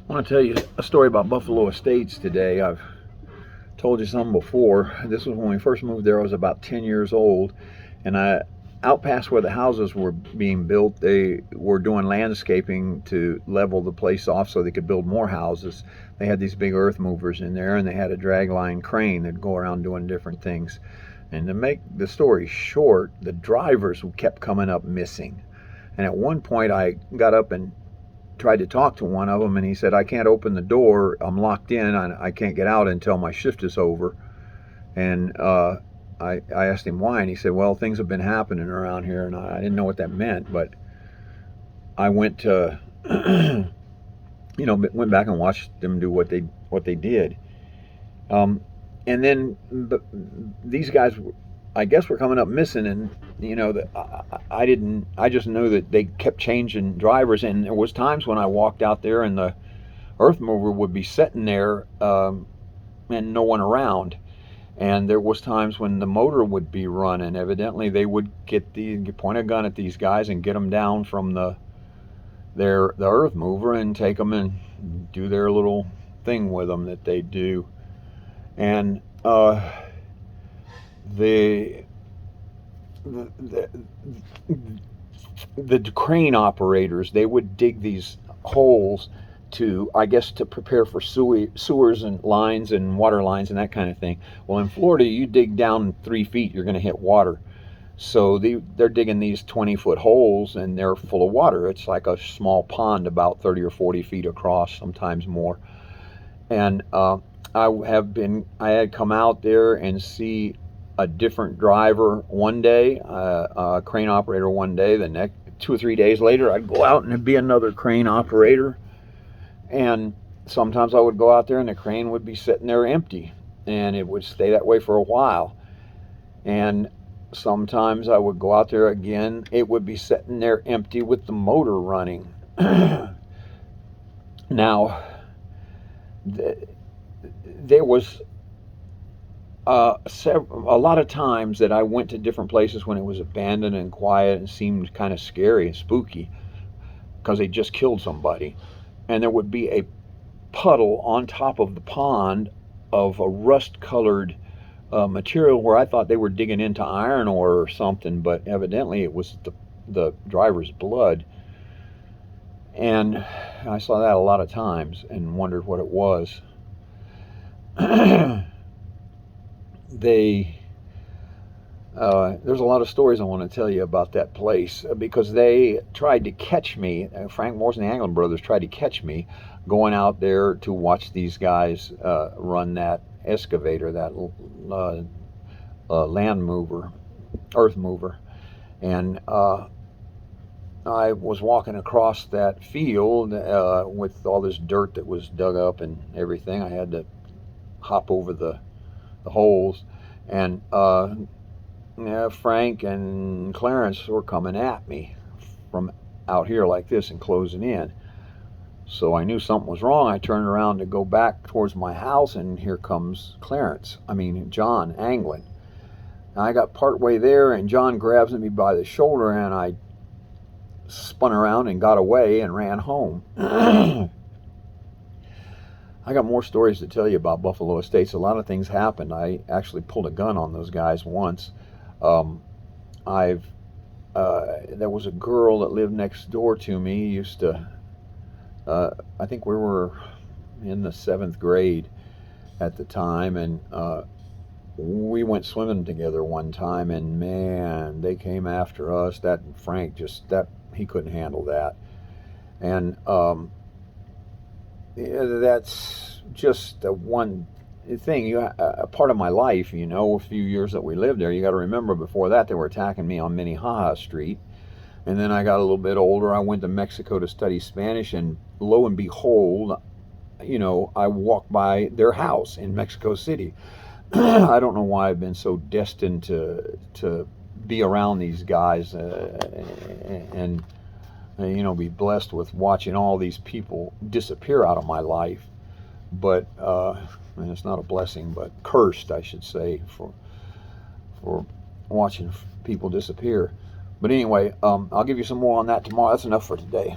I want to tell you a story about Buffalo Estates today. I've told you some before. This was when we first moved there. I was about 10 years old, and out past where the houses were being built, they were doing landscaping to level the place off so they could build more houses. They had these big earth movers in there, and they had a dragline crane that'd go around doing different things. And to make the story short, the drivers kept coming up missing. And at one point, I got up and tried to talk to one of them, and he said, "I can't open the door. I'm locked in. I can't get out until my shift is over." And I asked him why, and he said, "Well, things have been happening around here," and I didn't know what that meant, but I went to, went back and watched them do what they did. And then these guys, I guess, were coming up missing, and I didn't. I just knew that they kept changing drivers, and there was times when I walked out there and the earth mover would be sitting there, and no one around. And there was times when the motor would be running. Evidently, they would point a gun at these guys and get them down from the earth mover and take them and do their little thing with them that they do. And the crane operators, they would dig these holes to, I guess, to prepare for sewers and lines and water lines and that kind of thing. Well, in Florida, you dig down 3 feet, you're going to hit water. So they're digging these 20-foot holes, and they're full of water. It's like a small pond about 30 or 40 feet across, sometimes more. And I had come out there and see a different driver one day, a crane operator one day. The next 2 or 3 days later, I'd go out and it'd be another crane operator. And sometimes I would go out there and the crane would be sitting there empty, and it would stay that way for a while. And sometimes I would go out there again, it would be sitting there empty with the motor running. Now, there was a lot of times that I went to different places when it was abandoned and quiet and seemed kind of scary and spooky because they just killed somebody. And there would be a puddle on top of the pond of a rust-colored material where I thought they were digging into iron ore or something, but evidently it was the driver's blood. And I saw that a lot of times and wondered what it was. There's a lot of stories I want to tell you about that place because they tried to catch me. Frank Morris and the Anglin brothers tried to catch me going out there to watch these guys run that excavator, that land mover, earth mover. And I was walking across that field with all this dirt that was dug up and everything. I had to hop over the holes, and Frank and Clarence were coming at me from out here like this and closing in. So I knew something was wrong. I turned around to go back towards my house, and here comes John Anglin. And I got part way there, and John grabs me by the shoulder, and I spun around and got away and ran home. I got more stories to tell you about Buffalo Estates. A lot of things happened. I actually pulled a gun on those guys once. There was a girl that lived next door to me. Used to, I think we were in the 7th grade at the time, and we went swimming together one time, and man, they came after us. That Frank he couldn't handle that, and that's just one thing. A part of my life, a few years that we lived there. You got to remember, before that, they were attacking me on Minnehaha Street, and then I got a little bit older. I went to Mexico to study Spanish, and lo and behold, I walked by their house in Mexico City. I don't know why I've been so destined to be around these guys and be blessed with watching all these people disappear out of my life. But and it's not a blessing, but cursed, I should say, for watching people disappear. But anyway, I'll give you some more on that tomorrow. That's enough for today.